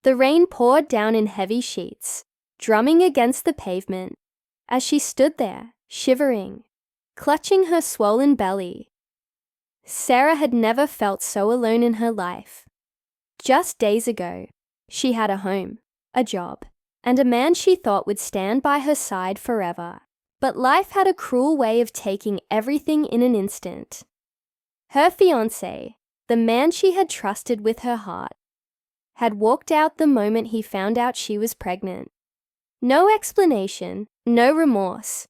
The rain poured down in heavy sheets, drumming against the pavement. As she stood there, shivering, clutching her swollen belly, Sarah had never felt so alone in her life. Just days ago, she had a home, a job, and a man she thought would stand by her side forever. But life had a cruel way of taking everything in an instant. Her fiancé, the man she had trusted with her heart, had walked out the moment he found out she was pregnant. No explanation, no remorse,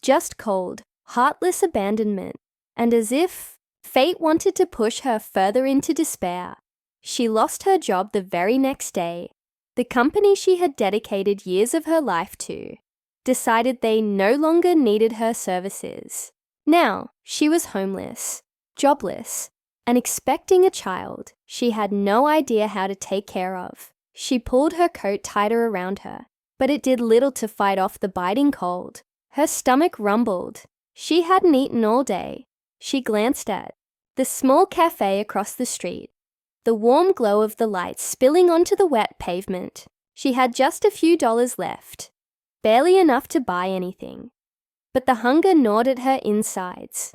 just cold, heartless abandonment. And as if fate wanted to push her further into despair, she lost her job the very next day. The company she had dedicated years of her life to decided they no longer needed her services. Now, she was homeless, jobless, and expecting a child she had no idea how to take care of. She pulled her coat tighter around her, but it did little to fight off the biting cold. Her stomach rumbled. She hadn't eaten all day. She glanced at the small cafe across the street, the warm glow of the lights spilling onto the wet pavement. She had just a few dollars left, barely enough to buy anything. But the hunger gnawed at her insides.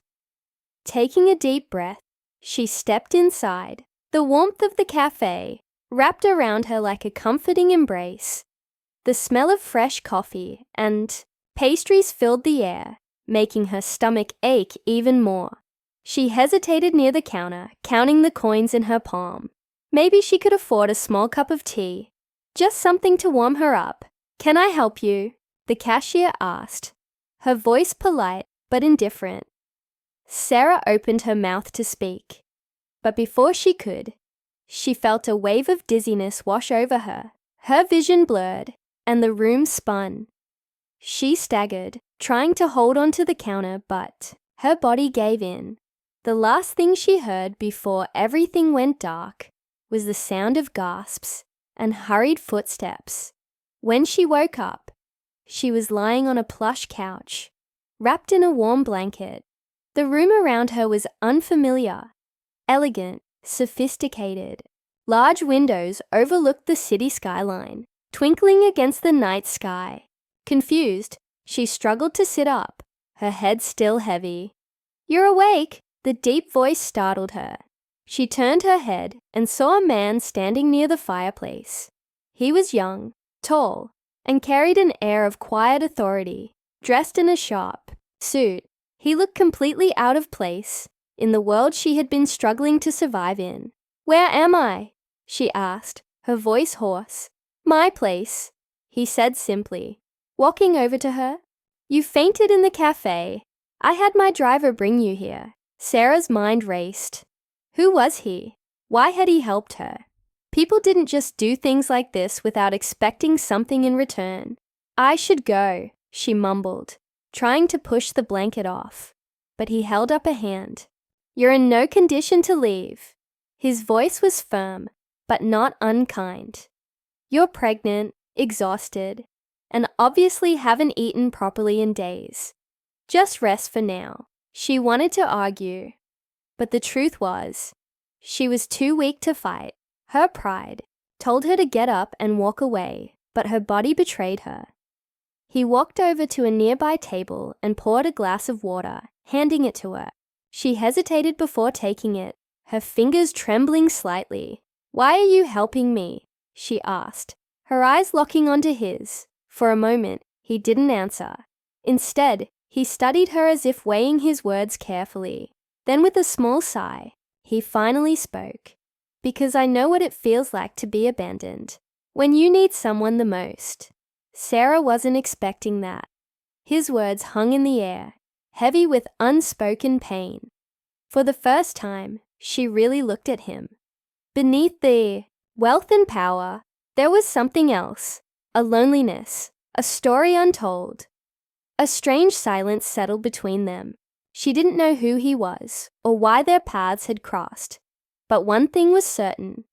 Taking a deep breath, she stepped inside. The warmth of the cafe wrapped around her like a comforting embrace. The smell of fresh coffee and pastries filled the air, making her stomach ache even more. She hesitated near the counter, counting the coins in her palm. Maybe she could afford a small cup of tea, just something to warm her up. "Can I help you?" the cashier asked, her voice polite but indifferent. Sarah opened her mouth to speak, but before she could, she felt a wave of dizziness wash over her. Her vision blurred, and the room spun. She staggered, trying to hold onto the counter, but her body gave in. The last thing she heard before everything went dark was the sound of gasps and hurried footsteps. When she woke up, she was lying on a plush couch, wrapped in a warm blanket. The room around her was unfamiliar, elegant, sophisticated. Large windows overlooked the city skyline, twinkling against the night sky. Confused, she struggled to sit up, her head still heavy. "You're awake!" The deep voice startled her. She turned her head and saw a man standing near the fireplace. He was young, tall, and carried an air of quiet authority. Dressed in a sharp suit, he looked completely out of place in the world she had been struggling to survive in. "Where am I?" she asked, her voice hoarse. "My place," he said simply, walking over to her. "You fainted in the cafe. I had my driver bring you here." Sarah's mind raced. Who was he? Why had he helped her? People didn't just do things like this without expecting something in return. "I should go," she mumbled, trying to push the blanket off. But he held up a hand. "You're in no condition to leave." His voice was firm, but not unkind. "You're pregnant, exhausted, and obviously haven't eaten properly in days. Just rest for now." She wanted to argue, but the truth was, she was too weak to fight. Her pride told her to get up and walk away, but her body betrayed her. He walked over to a nearby table and poured a glass of water, handing it to her. She hesitated before taking it, her fingers trembling slightly. "Why are you helping me?" she asked, her eyes locking onto his. For a moment, he didn't answer. Instead, he studied her as if weighing his words carefully. Then with a small sigh, he finally spoke. "Because I know what it feels like to be abandoned, when you need someone the most." Sarah wasn't expecting that. His words hung in the air, heavy with unspoken pain. For the first time, she really looked at him. Beneath the wealth and power, there was something else, a loneliness, a story untold. A strange silence settled between them. She didn't know who he was or why their paths had crossed. But one thing was certain.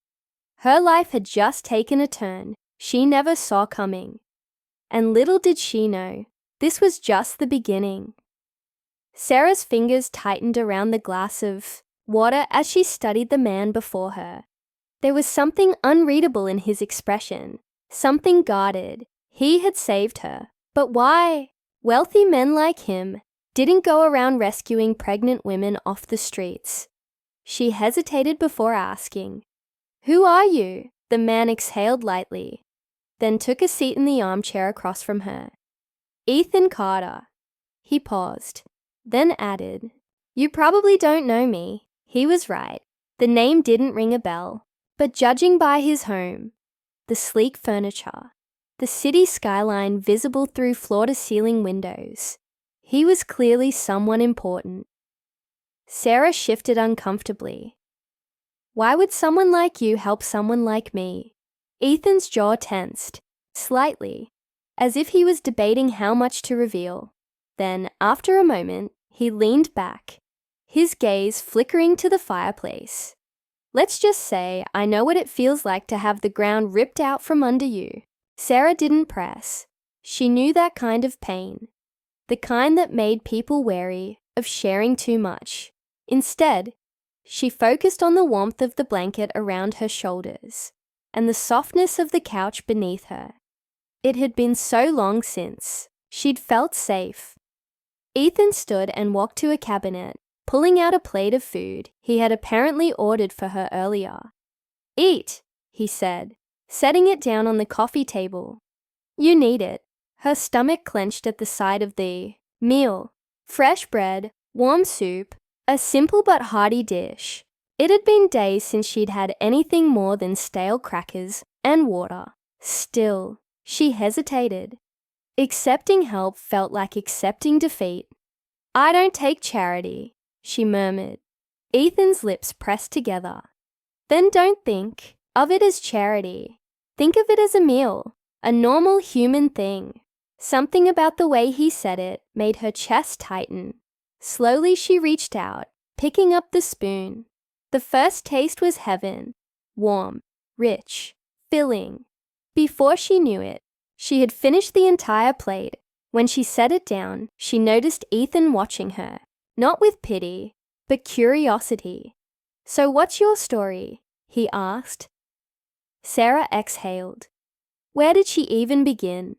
Her life had just taken a turn she never saw coming. And little did she know, this was just the beginning. Sarah's fingers tightened around the glass of water as she studied the man before her. There was something unreadable in his expression, something guarded. He had saved her. But why? Wealthy men like him didn't go around rescuing pregnant women off the streets. She hesitated before asking. "Who are you?" The man exhaled lightly, then took a seat in the armchair across from her. "Ethan Carter." He paused, then added, "You probably don't know me." He was right. The name didn't ring a bell, but judging by his home, the sleek furniture, the city skyline visible through floor-to-ceiling windows, he was clearly someone important. Sarah shifted uncomfortably. "Why would someone like you help someone like me?" Ethan's jaw tensed, slightly, as if he was debating how much to reveal. Then, after a moment, he leaned back, his gaze flickering to the fireplace. "Let's just say I know what it feels like to have the ground ripped out from under you." Sarah didn't press. She knew that kind of pain, the kind that made people wary of sharing too much. Instead, she focused on the warmth of the blanket around her shoulders and the softness of the couch beneath her. It had been so long since she'd felt safe. Ethan stood and walked to a cabinet, pulling out a plate of food he had apparently ordered for her earlier. "Eat," he said, setting it down on the coffee table. "You need it." Her stomach clenched at the sight of the meal. Fresh bread, warm soup, a simple but hearty dish. It had been days since she'd had anything more than stale crackers and water. Still, she hesitated. Accepting help felt like accepting defeat. "I don't take charity," she murmured. Ethan's lips pressed together. "Then don't think of it as charity. Think of it as a meal, a normal human thing." Something about the way he said it made her chest tighten. Slowly she reached out, picking up the spoon. The first taste was heaven, warm, rich, filling. Before she knew it, she had finished the entire plate. When she set it down, she noticed Ethan watching her, not with pity, but curiosity. "So what's your story?" he asked. Sarah exhaled. Where did she even begin?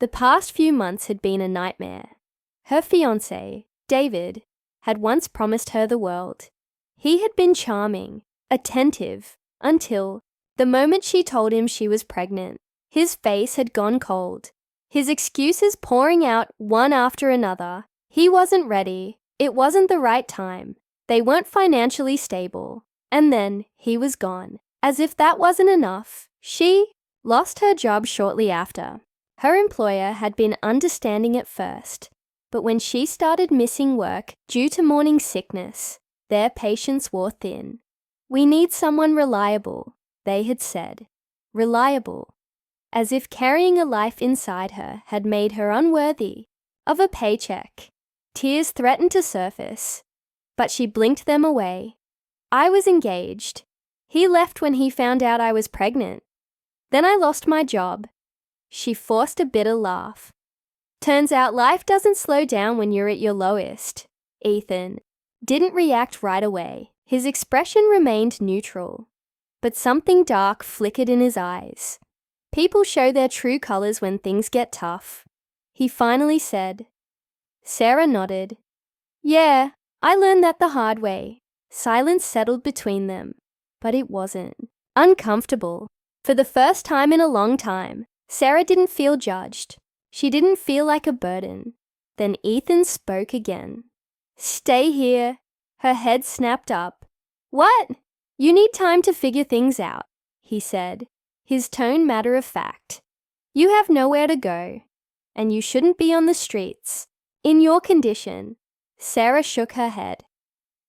The past few months had been a nightmare. Her fiancé, David, had once promised her the world. He had been charming, attentive, until the moment she told him she was pregnant. His face had gone cold, his excuses pouring out one after another. He wasn't ready, it wasn't the right time, they weren't financially stable, and then he was gone. As if that wasn't enough, she lost her job shortly after. Her employer had been understanding at first, but when she started missing work due to morning sickness, their patience wore thin. "We need someone reliable," they had said. Reliable. As if carrying a life inside her had made her unworthy of a paycheck. Tears threatened to surface, but she blinked them away. "I was engaged. He left when he found out I was pregnant. Then I lost my job." She forced a bitter laugh. "Turns out life doesn't slow down when you're at your lowest." Ethan didn't react right away. His expression remained neutral, but something dark flickered in his eyes. "People show their true colors when things get tough," he finally said. Sarah nodded. "Yeah, I learned that the hard way." Silence settled between them, but it wasn't uncomfortable. For the first time in a long time, Sarah didn't feel judged. She didn't feel like a burden. Then Ethan spoke again. "Stay here." Her head snapped up. "What?" "You need time to figure things out," he said, his tone matter of fact. "You have nowhere to go, and you shouldn't be on the streets. In your condition." Sarah shook her head.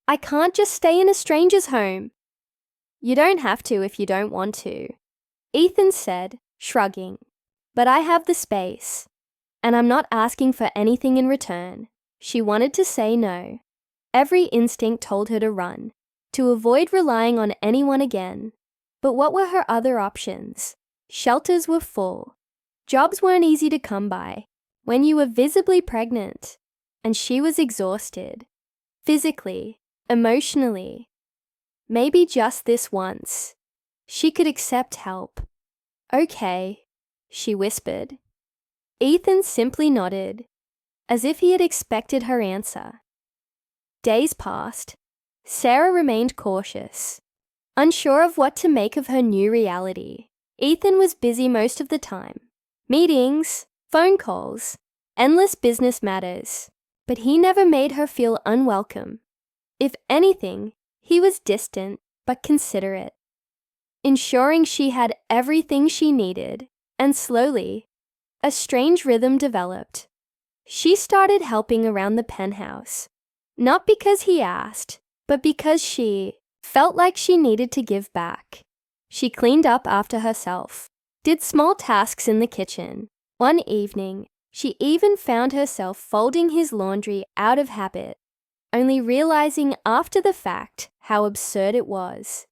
"I can't just stay in a stranger's home." "You don't have to if you don't want to," Ethan said, shrugging. "But I have the space, and I'm not asking for anything in return." She wanted to say no. Every instinct told her to run, to avoid relying on anyone again. But what were her other options? Shelters were full. Jobs weren't easy to come by when you were visibly pregnant, and she was exhausted. Physically, emotionally. Maybe just this once, She could accept help. Okay, she whispered. Ethan simply nodded, as if he had expected her answer. Days passed. Sarah remained cautious, unsure of what to make of her new reality. Ethan was busy most of the time. Meetings, phone calls, endless business matters. But he never made her feel unwelcome. If anything, he was distant but considerate, ensuring she had everything she needed, and slowly, a strange rhythm developed. She started helping around the penthouse, not because he asked, but because she felt like she needed to give back. She cleaned up after herself, did small tasks in the kitchen. One evening, she even found herself folding his laundry out of habit, only realizing after the fact how absurd it was.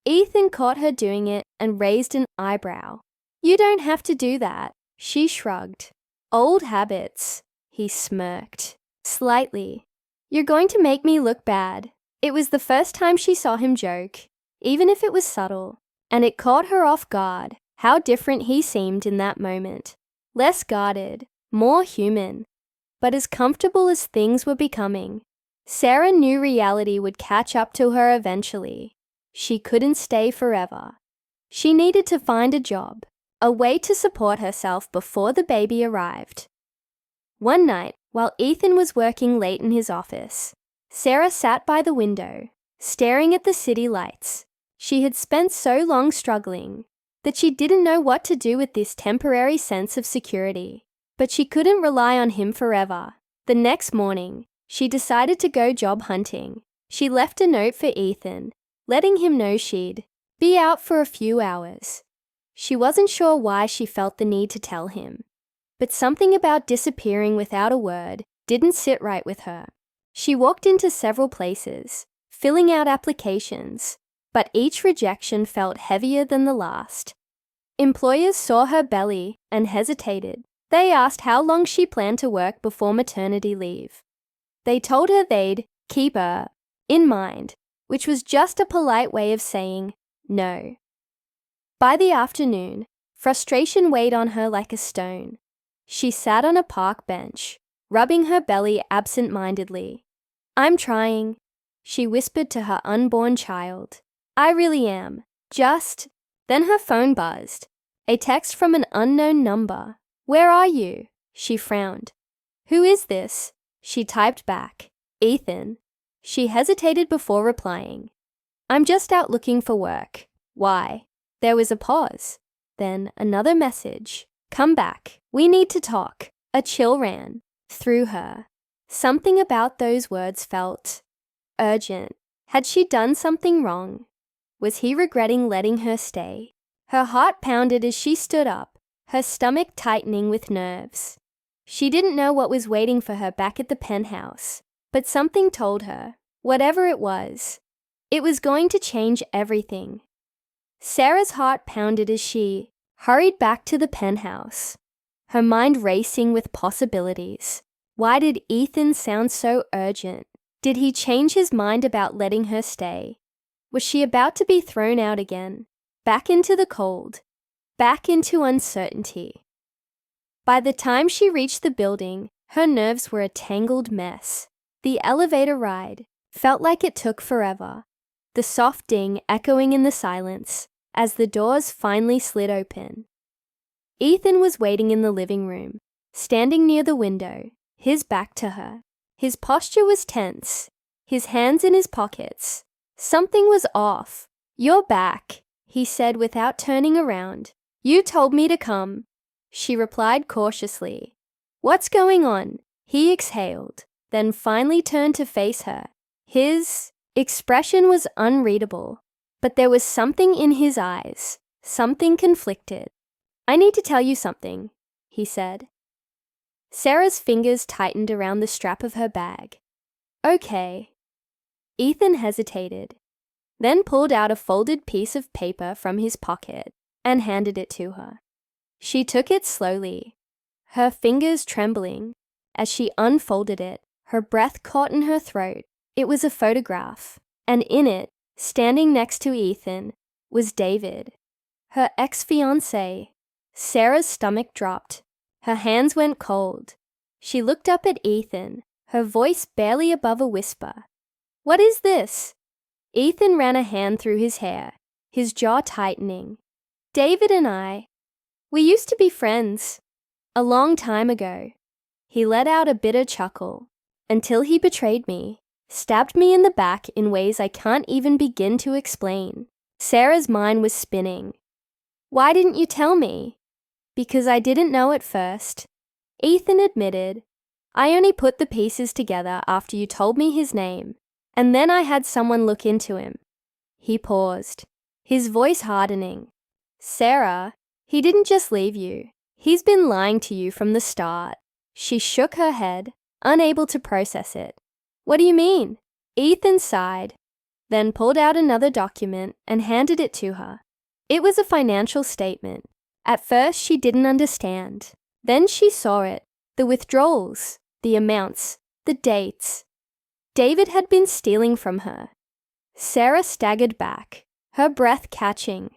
Ethan caught her doing it and raised an eyebrow. You don't have to do that, she shrugged. Old habits, he smirked, slightly. You're going to make me look bad. It was the first time she saw him joke, even if it was subtle, and it caught her off guard how different he seemed in that moment. Less guarded, more human, but as comfortable as things were becoming. Sarah knew reality would catch up to her eventually. She couldn't stay forever. She needed to find a job, a way to support herself before the baby arrived. One night, while Ethan was working late in his office, Sarah sat by the window, staring at the city lights. She had spent so long struggling that she didn't know what to do with this temporary sense of security. But she couldn't rely on him forever. The next morning, she decided to go job hunting. She left a note for Ethan, letting him know she'd be out for a few hours. She wasn't sure why she felt the need to tell him, but something about disappearing without a word didn't sit right with her. She walked into several places, filling out applications, but each rejection felt heavier than the last. Employers saw her belly and hesitated. They asked how long she planned to work before maternity leave. They told her they'd keep her in mind, which was just a polite way of saying no. By the afternoon, frustration weighed on her like a stone. She sat on a park bench, rubbing her belly absent-mindedly. I'm trying, she whispered to her unborn child. I really am. Just. Then her phone buzzed. A text from an unknown number. Where are you? She frowned. Who is this? She typed back. Ethan. She hesitated before replying. I'm just out looking for work. Why? There was a pause. Then another message. Come back. We need to talk. A chill ran through her. Something about those words felt urgent. Had she done something wrong? Was he regretting letting her stay? Her heart pounded as she stood up, her stomach tightening with nerves. She didn't know what was waiting for her back at the penthouse, but something told her, whatever it was going to change everything. Sarah's heart pounded as she hurried back to the penthouse, her mind racing with possibilities. Why did Ethan sound so urgent? Did he change his mind about letting her stay? Was she about to be thrown out again, back into the cold, back into uncertainty? By the time she reached the building, her nerves were a tangled mess. The elevator ride felt like it took forever, the soft ding echoing in the silence as the doors finally slid open. Ethan was waiting in the living room, standing near the window, his back to her. His posture was tense, his hands in his pockets. Something was off. You're back, he said without turning around. You told me to come. She replied cautiously. What's going on? He exhaled, then finally turned to face her. His expression was unreadable, but there was something in his eyes, something conflicted. I need to tell you something, he said. Sarah's fingers tightened around the strap of her bag. Okay. Ethan hesitated, then pulled out a folded piece of paper from his pocket and handed it to her. She took it slowly, her fingers trembling. As she unfolded it, her breath caught in her throat. It was a photograph, and in it, standing next to Ethan, was David, her ex-fiancé. Sarah's stomach dropped. Her hands went cold. She looked up at Ethan, her voice barely above a whisper. "What is this?" Ethan ran a hand through his hair, his jaw tightening. "David and we used to be friends. A long time ago." He let out a bitter chuckle. "Until he betrayed me, stabbed me in the back in ways I can't even begin to explain." Sarah's mind was spinning. "Why didn't you tell me?" "Because I didn't know at first," Ethan admitted. "I only put the pieces together after you told me his name, and then I had someone look into him." He paused, his voice hardening. "Sarah, he didn't just leave you. He's been lying to you from the start." She shook her head, unable to process it. "What do you mean?" Ethan sighed, then pulled out another document and handed it to her. It was a financial statement. At first, she didn't understand. Then she saw it, the withdrawals, the amounts, the dates. David had been stealing from her. Sarah staggered back, her breath catching.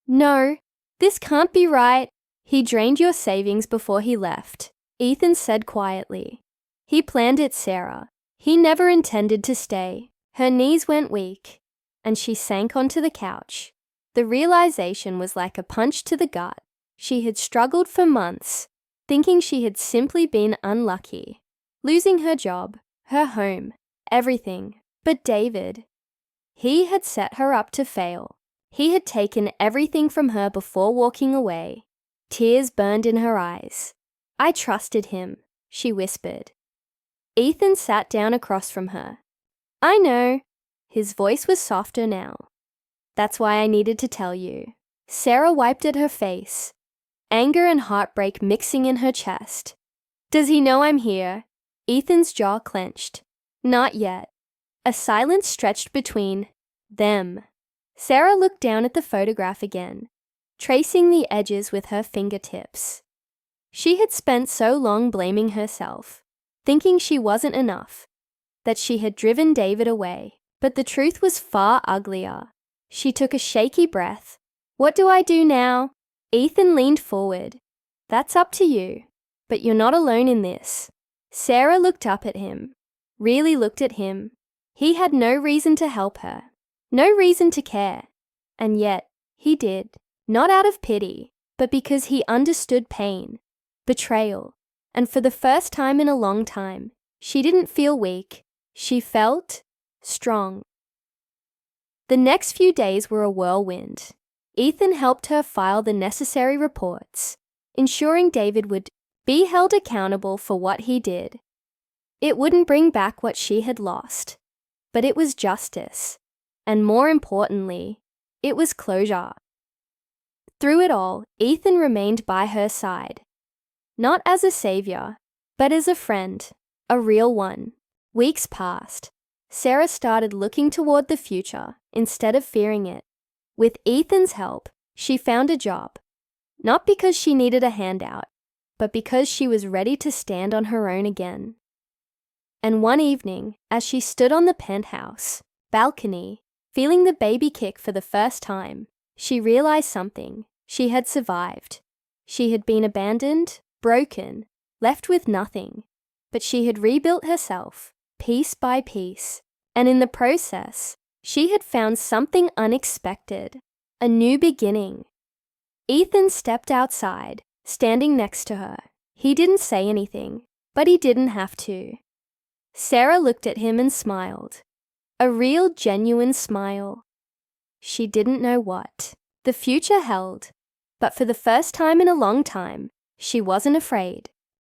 "No, this can't be right." "He drained your savings before he left," Ethan said quietly. "He planned it, Sarah. He never intended to stay." Her knees went weak, and she sank onto the couch. The realization was like a punch to the gut. She had struggled for months, thinking she had simply been unlucky, losing her job, her home, everything. But David, he had set her up to fail. He had taken everything from her before walking away. Tears burned in her eyes. "I trusted him," she whispered. Ethan sat down across from her. "I know." His voice was softer now. "That's why I needed to tell you." Sarah wiped at her face, anger and heartbreak mixing in her chest. "Does he know I'm here?" Ethan's jaw clenched. "Not yet." A silence stretched between them. Sarah looked down at the photograph again, tracing the edges with her fingertips. She had spent so long blaming herself, thinking she wasn't enough, that she had driven David away. But the truth was far uglier. She took a shaky breath. "What do I do now?" Ethan leaned forward. "That's up to you, but you're not alone in this." Sarah looked up at him, really looked at him. He had no reason to help her, no reason to care. And yet, he did, not out of pity, but because he understood pain, betrayal. And for the first time in a long time, she didn't feel weak. She felt strong. The next few days were a whirlwind. Ethan helped her file the necessary reports, ensuring David would be held accountable for what he did. It wouldn't bring back what she had lost, but it was justice. And more importantly, it was closure. Through it all, Ethan remained by her side. Not as a savior, but as a friend, a real one. Weeks passed. Sarah started looking toward the future instead of fearing it. With Ethan's help, she found a job. Not because she needed a handout, but because she was ready to stand on her own again. And one evening, as she stood on the penthouse balcony, feeling the baby kick for the first time, she realized something. She had survived. She had been abandoned, broken, left with nothing. But she had rebuilt herself, piece by piece. And in the process, she had found something unexpected, a new beginning. Ethan stepped outside, standing next to her. He didn't say anything, but he didn't have to. Sarah looked at him and smiled. A real, genuine smile. She didn't know what the future held, but for the first time in a long time, she wasn't afraid.